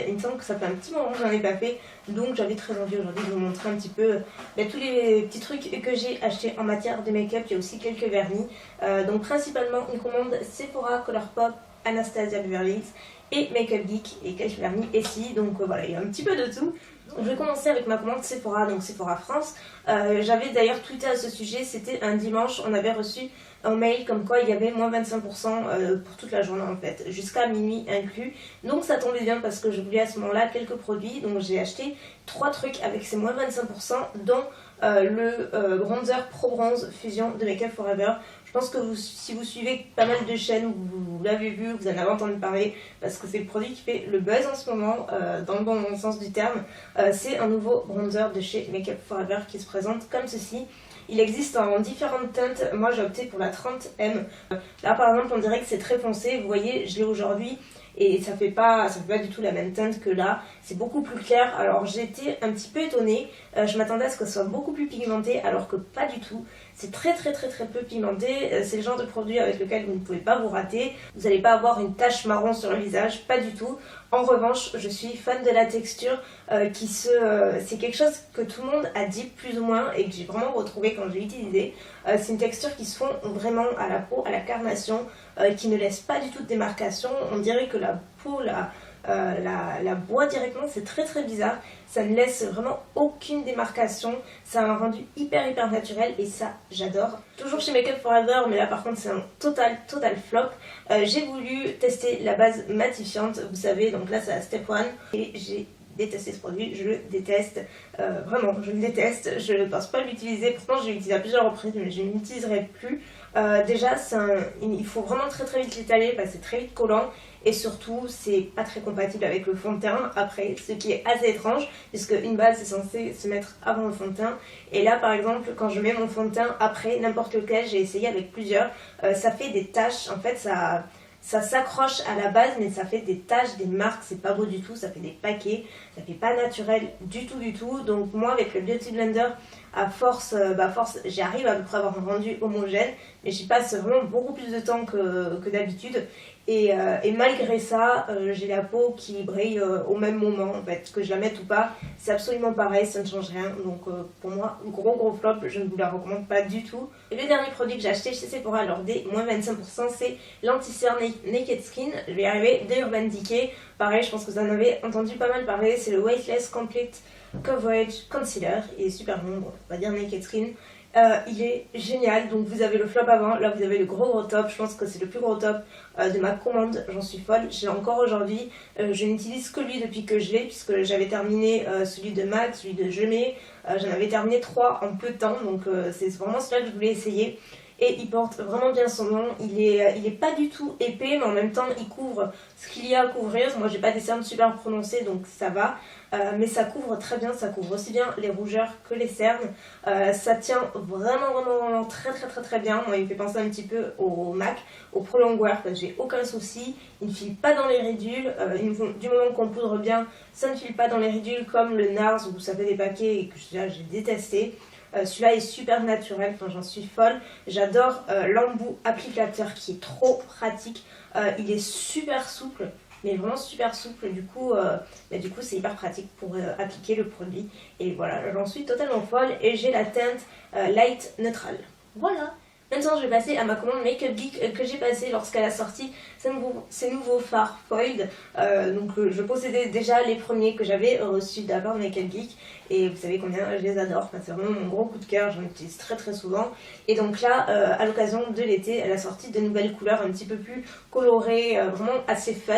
Il me semble que ça fait un petit moment que j'en ai pas fait, donc j'avais très envie aujourd'hui de vous montrer un petit peu tous les petits trucs que j'ai achetés en matière de make-up. Il y a aussi quelques vernis, donc principalement une commande Sephora, Colourpop, Anastasia Beverly Hills et Makeup Geek et quelques vernis ici, donc voilà, il y a un petit peu de tout. Je vais commencer avec ma commande Sephora, donc Sephora France. J'avais d'ailleurs tweeté à ce sujet, c'était un dimanche, on avait reçu un mail comme quoi il y avait moins 25% pour toute la journée en fait, jusqu'à minuit inclus. Donc ça tombait bien parce que je voulais à ce moment-là quelques produits, donc j'ai acheté 3 trucs avec ces moins 25%, dont le bronzer Pro Bronze Fusion de Make Up Forever. Je pense que si vous suivez pas mal de chaînes, vous l'avez vu, vous en avez entendu parler, parce que c'est le produit qui fait le buzz en ce moment, dans le bon sens du terme. C'est un nouveau bronzer de chez Make Up Forever qui se présente comme ceci. Il existe en différentes teintes, moi j'ai opté pour la 30M. Là par exemple on dirait que c'est très foncé, vous voyez je l'ai aujourd'hui et ça fait pas du tout la même teinte que là, c'est beaucoup plus clair. Alors j'ai été un petit peu étonnée, je m'attendais à ce que ce soit beaucoup plus pigmenté alors que pas du tout. C'est très peu pigmenté, c'est le genre de produit avec lequel vous ne pouvez pas vous rater, vous n'allez pas avoir une tache marron sur le visage, pas du tout. En revanche, je suis fan de la texture c'est quelque chose que tout le monde a dit plus ou moins et que j'ai vraiment retrouvé quand j'ai utilisé. C'est une texture qui se fond vraiment à la peau, à la carnation, qui ne laisse pas du tout de démarcation. On dirait que la peau la boit directement, c'est très bizarre. Ça ne laisse vraiment aucune démarcation. Ça a un rendu hyper naturel et ça j'adore. Toujours chez Make Up Forever, mais là par contre c'est un total flop. J'ai voulu tester la base matifiante, vous savez, donc là c'est la Step 1 et j'ai détesté ce produit, je le déteste, vraiment je le déteste, je ne pense pas l'utiliser, pourtant j'ai utilisé à plusieurs reprises mais je ne l'utiliserai plus. Déjà il faut vraiment très vite l'étaler parce que c'est très vite collant et surtout c'est pas très compatible avec le fond de teint après, ce qui est assez étrange puisque une base est censée se mettre avant le fond de teint et là par exemple quand je mets mon fond de teint après n'importe lequel, j'ai essayé avec plusieurs, ça fait des taches, en fait ça s'accroche à la base mais ça fait des taches, des marques, c'est pas beau du tout, ça fait des paquets, ça fait pas naturel du tout. Donc moi avec le Beauty Blender à force j'arrive à peu près avoir un rendu homogène mais j'y passe vraiment beaucoup plus de temps que d'habitude et malgré ça j'ai la peau qui brille au même moment en fait, que je la mette ou pas c'est absolument pareil, ça ne change rien. Donc pour moi gros flop, je ne vous la recommande pas du tout. Et le dernier produit que j'ai acheté chez Sephora lors des moins 25% c'est l'anti-cerne Naked Skin, je vais y arriver, de Urban Decay. Pareil, je pense que vous en avez entendu pas mal parler, c'est le Weightless Complete Coverage Concealer, il est super bon, bon on va dire Naked Skin. Il est génial, donc vous avez le flop avant, là vous avez le gros top, je pense que c'est le plus gros top de ma commande, j'en suis folle, je l'ai encore aujourd'hui, je n'utilise que lui depuis que je l'ai, puisque j'avais terminé celui de MAC, celui de Gemay, j'en avais terminé 3 en peu de temps, donc c'est vraiment celui-là que je voulais essayer. Et il porte vraiment bien son nom, il est pas du tout épais mais en même temps il couvre ce qu'il y a à couvrir. Moi j'ai pas des cernes super prononcées donc ça va, mais ça couvre très bien, ça couvre aussi bien les rougeurs que les cernes. Ça tient vraiment très bien. Moi il me fait penser un petit peu au MAC, au Pro Longwear, parce que j'ai aucun souci, il ne file pas dans les ridules, du moment qu'on poudre bien ça ne file pas dans les ridules comme le NARS où ça fait des paquets et que j'ai détesté. Celui-là est super naturel, enfin, j'en suis folle. J'adore l'embout applicateur qui est trop pratique. Il est super souple, mais vraiment super souple. Du coup c'est hyper pratique pour appliquer le produit. Et voilà, j'en suis totalement folle. Et j'ai la teinte Light Neutral. Voilà. Maintenant je vais passer à ma commande Makeup Geek que j'ai passée lorsqu'elle a sorti ces nouveaux fards foiled. Donc je possédais déjà les premiers que j'avais reçus d'abord Makeup Geek et vous savez combien je les adore, enfin, c'est vraiment mon gros coup de cœur, j'en utilise très souvent. Et donc là à l'occasion de l'été elle a sorti de nouvelles couleurs un petit peu plus colorées, vraiment assez fun.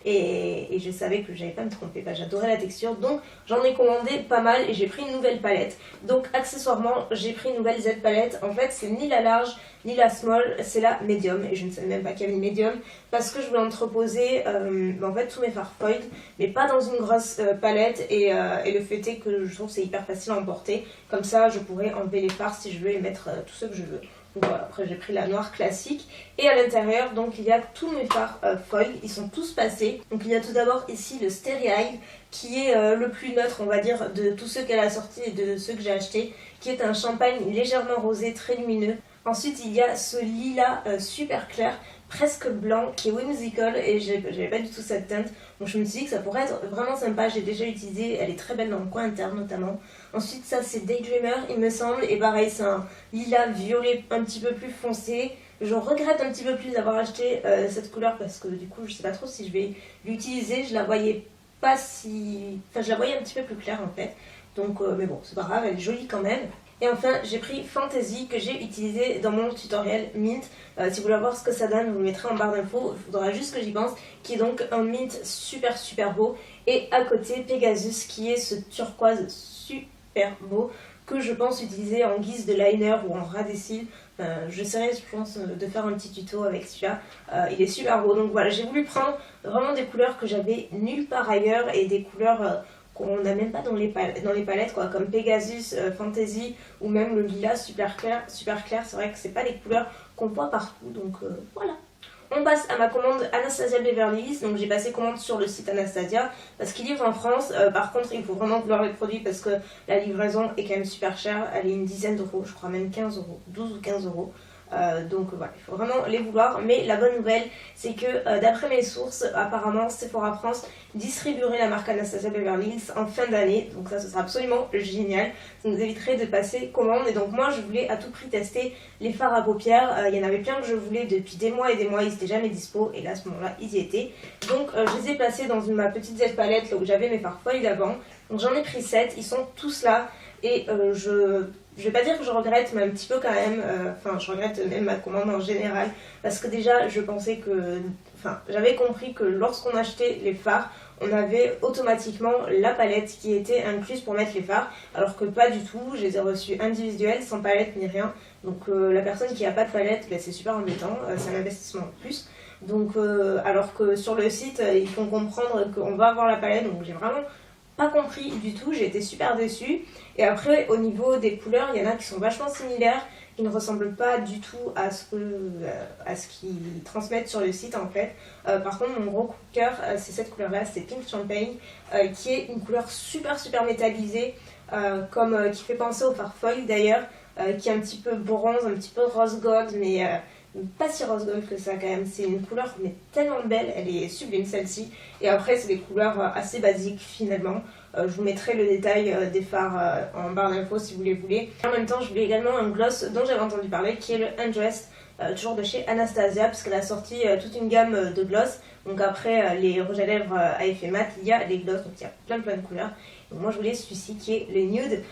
Et je savais que j'allais pas me tromper, j'adorais la texture, donc j'en ai commandé pas mal et j'ai pris une nouvelle palette. Donc accessoirement j'ai pris une nouvelle Z palette, en fait c'est ni la large ni la small, c'est la medium et je ne savais même pas qu'il y avait une medium parce que je voulais entreposer en fait tous mes fards foiled mais pas dans une grosse palette et le fait est que je trouve que c'est hyper facile à emporter, comme ça je pourrais enlever les fards si je veux et mettre tout ce que je veux. Donc voilà, après j'ai pris la noire classique et à l'intérieur donc il y a tous mes fards foil, ils sont tous passés. Donc il y a tout d'abord ici le Starry Eye qui est le plus neutre on va dire de tous ceux qu'elle a sortis et de ceux que j'ai achetés, qui est un champagne légèrement rosé très lumineux. Ensuite il y a ce lilas super clair presque blanc qui est whimsical et j'avais pas du tout cette teinte, donc je me suis dit que ça pourrait être vraiment sympa. J'ai déjà utilisé, elle est très belle dans le coin interne notamment. Ensuite ça c'est Daydreamer il me semble, et pareil c'est un lilas violet un petit peu plus foncé. Je regrette un petit peu plus d'avoir acheté cette couleur parce que du coup je sais pas trop si je vais l'utiliser. Je la voyais pas si... Enfin je la voyais un petit peu plus claire en fait, donc mais bon c'est pas grave, elle est jolie quand même. Et enfin j'ai pris Fantasy que j'ai utilisé dans mon tutoriel Mint. Si vous voulez voir ce que ça donne, je vous le mettrai en barre d'infos, il faudra juste que j'y pense, qui est donc un Mint super beau. Et à côté Pegasus qui est ce turquoise super beau que je pense utiliser en guise de liner ou en ras des cils. J'essaierai je pense de faire un petit tuto avec celui-là, il est super beau. Donc voilà, j'ai voulu prendre vraiment des couleurs que j'avais nulle part ailleurs et des couleurs qu'on n'a même pas dans les palettes quoi, comme Pegasus, Fantasy ou même le lilas super clair. C'est vrai que c'est pas des couleurs qu'on voit partout, donc voilà. On passe à ma commande Anastasia Beverly Hills. Donc j'ai passé commande sur le site Anastasia parce qu'il livre en France. Par contre il faut vraiment vouloir les produits parce que la livraison est quand même super chère. Elle est une dizaine d'euros, je crois même 15 euros, 12 ou 15 euros. Donc voilà, il faut vraiment les vouloir. Mais la bonne nouvelle, c'est que d'après mes sources, apparemment Sephora France distribuerait la marque Anastasia Beverly Hills en fin d'année. Donc ça, ce sera absolument génial. Ça nous éviterait de passer commande. Et donc moi, je voulais à tout prix tester les fards à paupières. Il y en avait plein que je voulais depuis des mois et des mois. Ils n'étaient jamais dispo. Et là, à ce moment-là, ils y étaient. Donc je les ai placés dans ma petite Z palette là où j'avais mes fards feuilles d'avant. Donc j'en ai pris 7. Ils sont tous là. Et je vais pas dire que je regrette, mais un petit peu quand même. Enfin, je regrette même ma commande en général. Parce que déjà, je pensais que... Enfin, j'avais compris que lorsqu'on achetait les fards, on avait automatiquement la palette qui était incluse pour mettre les fards. Alors que pas du tout. Je les ai reçus individuels, sans palette ni rien. Donc la personne qui a pas de palette, ben, c'est super embêtant. C'est un investissement en plus. Donc, alors que sur le site, ils font comprendre qu'on va avoir la palette. Donc j'ai vraiment... pas compris du tout, j'ai été super déçue. Et après au niveau des couleurs, il y en a qui sont vachement similaires, qui ne ressemblent pas du tout à ce qu'ils transmettent sur le site en fait. Par contre mon gros coup de cœur c'est cette couleur là, c'est Pink Champagne, qui est une couleur super métallisée, qui fait penser au farfeuille d'ailleurs, qui est un petit peu bronze, un petit peu rose gold, mais pas si rose gold que ça quand même. C'est une couleur mais tellement belle, elle est sublime celle-ci. Et après c'est des couleurs assez basiques finalement. Je vous mettrai le détail des fards en barre d'infos si vous les voulez. En même temps je voulais également un gloss dont j'avais entendu parler, qui est le Undressed, toujours de chez Anastasia, puisqu'elle a sorti toute une gamme de gloss. Donc après les rouges à lèvres à effet mat, il y a les gloss, donc il y a plein de couleurs. Donc moi je voulais celui-ci qui est le nude.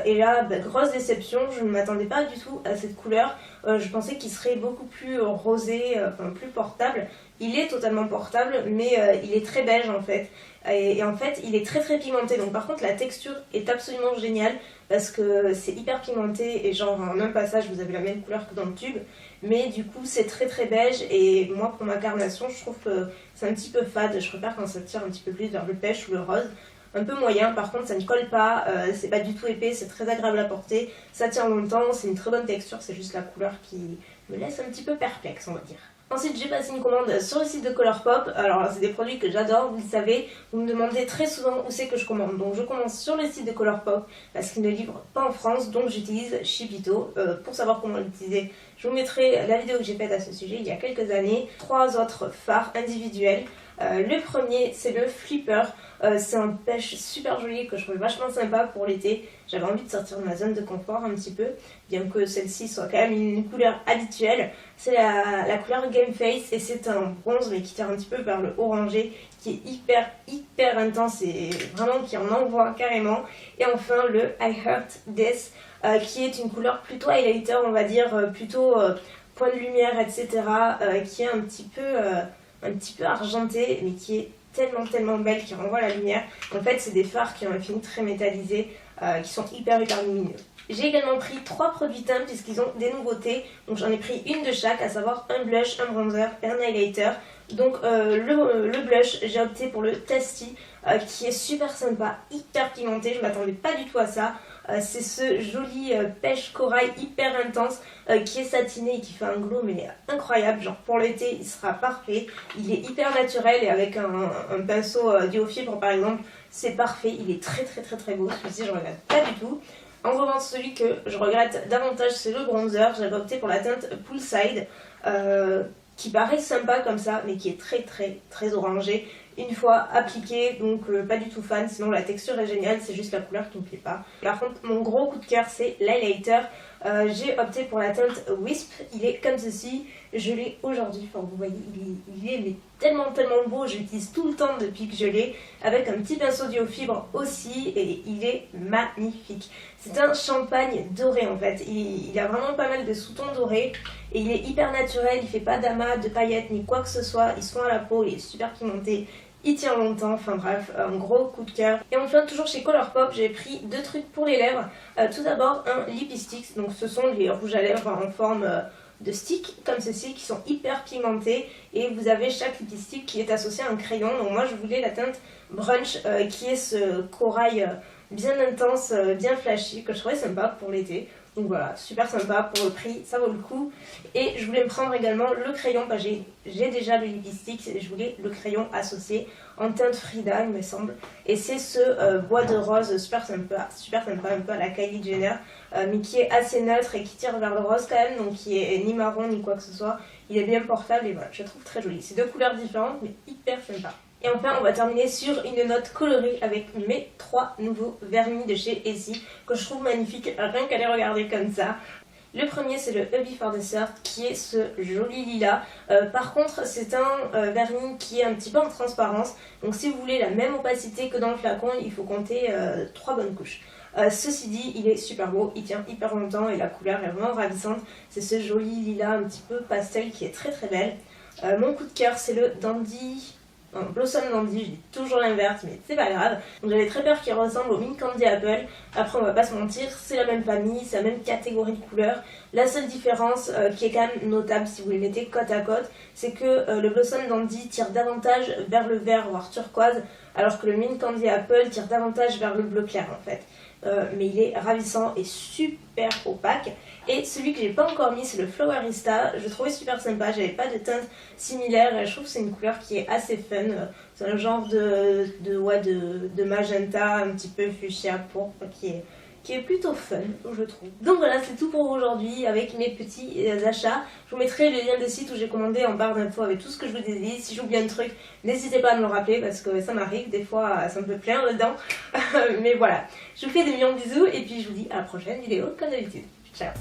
Et là, grosse déception, je ne m'attendais pas du tout à cette couleur. Je pensais qu'il serait beaucoup plus rosé, plus portable. Il est totalement portable, mais il est très beige en fait. Et en fait, il est très pigmenté. Donc par contre, la texture est absolument géniale parce que c'est hyper pigmenté et genre en un passage, vous avez la même couleur que dans le tube. Mais du coup, c'est très beige et moi, pour ma carnation, je trouve que c'est un petit peu fade. Je préfère quand ça tire un petit peu plus vers le pêche ou le rose. Un peu moyen, par contre ça ne colle pas, c'est pas du tout épais, c'est très agréable à porter, ça tient longtemps, c'est une très bonne texture, c'est juste la couleur qui me laisse un petit peu perplexe on va dire. Ensuite j'ai passé une commande sur le site de Colourpop. Alors c'est des produits que j'adore, vous le savez, vous me demandez très souvent où c'est que je commande. Donc je commence sur le site de Colourpop parce qu'ils ne livrent pas en France, donc j'utilise Shipito. Pour savoir comment l'utiliser, je vous mettrai la vidéo que j'ai faite à ce sujet il y a quelques années. 3 autres fards individuels. Le premier c'est le Flipper, c'est un pêche super joli que je trouve vachement sympa pour l'été. J'avais envie de sortir de ma zone de confort un petit peu, bien que celle-ci soit quand même une couleur habituelle. C'est la couleur Game Face et c'est un bronze mais qui tire un petit peu vers le orangé, qui est hyper intense et vraiment qui en envoie carrément. Et enfin le I Heart This, qui est une couleur plutôt highlighter on va dire, plutôt point de lumière etc, qui est un petit peu argentée mais qui est tellement belle, qui renvoie la lumière. En fait c'est des fards qui ont un fini très métallisé, qui sont hyper lumineux. J'ai également pris 3 produits teints puisqu'ils ont des nouveautés, donc j'en ai pris une de chaque, à savoir un blush, un bronzer et un highlighter. Donc le blush, j'ai opté pour le Tasty, qui est super sympa, hyper pigmenté, je m'attendais pas du tout à ça. C'est ce joli pêche corail hyper intense, qui est satiné et qui fait un glow mais incroyable. Genre pour l'été il sera parfait, il est hyper naturel et avec un pinceau Diofibre par exemple, c'est parfait. Il est très beau, celui-ci je regrette pas du tout. En revanche celui que je regrette davantage c'est le bronzer. J'avais opté pour la teinte Poolside, qui paraît sympa comme ça, mais qui est très orangé une fois appliqué, donc pas du tout fan, sinon la texture est géniale, c'est juste la couleur qui me plaît pas. Par contre, mon gros coup de cœur, c'est l'highlighter. J'ai opté pour la teinte Wisp, il est comme ceci, je l'ai aujourd'hui, enfin vous voyez, il est mais tellement beau, je l'utilise tout le temps depuis que je l'ai, avec un petit pinceau duo fibre aussi, et il est magnifique. C'est un champagne doré en fait, il a vraiment pas mal de sous-tons dorés, et il est hyper naturel, il fait pas d'amas, de paillettes, ni quoi que ce soit, il soigne la peau, il est super pimenté. Il tient longtemps, enfin bref, un gros coup de cœur. Et enfin, toujours chez Colourpop, j'ai pris 2 trucs pour les lèvres. Tout d'abord, un Lippy Stick, donc ce sont les rouges à lèvres en forme de stick, comme ceci, qui sont hyper pigmentés. Et vous avez chaque Lippy Stick qui est associé à un crayon. Donc moi, je voulais la teinte Brunch, qui est ce corail bien intense, bien flashy, que je trouvais sympa pour l'été. Donc voilà, super sympa pour le prix, ça vaut le coup. Et je voulais me prendre également le crayon, j'ai déjà le Lippy Stick, et je voulais le crayon associé en teinte Frida, il me semble. Et c'est ce bois de rose super sympa, un peu à la Kylie Jenner, mais qui est assez neutre et qui tire vers le rose quand même, donc qui est ni marron ni quoi que ce soit. Il est bien portable et voilà, je le trouve très joli. C'est 2 couleurs différentes, mais hyper sympa. Et enfin, on va terminer sur une note colorée avec mes 3 nouveaux vernis de chez Essie que je trouve magnifiques, rien qu'à les regarder comme ça. Le premier, c'est le Hubby for Dessert qui est ce joli lilas. Par contre, c'est un vernis qui est un petit peu en transparence. Donc si vous voulez la même opacité que dans le flacon, il faut compter 3 bonnes couches. Ceci dit, il est super beau, il tient hyper longtemps et la couleur est vraiment ravissante. C'est ce joli lilas un petit peu pastel qui est très belle. Mon coup de cœur, c'est le Dandy... Blossom Dandy, je dis toujours l'inverse, mais c'est pas grave. Donc j'avais très peur qu'il ressemble au Mint Candy Apple. Après, on va pas se mentir, c'est la même famille, c'est la même catégorie de couleurs. La seule différence qui est quand même notable si vous les mettez côte à côte, c'est que le Blossom Dandy tire davantage vers le vert, voire turquoise, alors que le Mint Candy Apple tire davantage vers le bleu clair en fait. Mais il est ravissant et super opaque. Et celui que j'ai pas encore mis, c'est le Flowerista. Je le trouvais super sympa, j'avais pas de teinte similaire et je trouve que c'est une couleur qui est assez fun. C'est un genre de magenta un petit peu fuchsia pourpre qui est plutôt fun, je trouve. Donc voilà, c'est tout pour aujourd'hui avec mes petits achats. Je vous mettrai le lien de site où j'ai commandé en barre d'infos avec tout ce que je vous ai dit. Si j'oublie un truc, n'hésitez pas à me le rappeler parce que ça m'arrive, des fois ça me peut plaire dedans. Mais voilà, je vous fais des millions de bisous et puis je vous dis à la prochaine vidéo comme d'habitude. Ciao!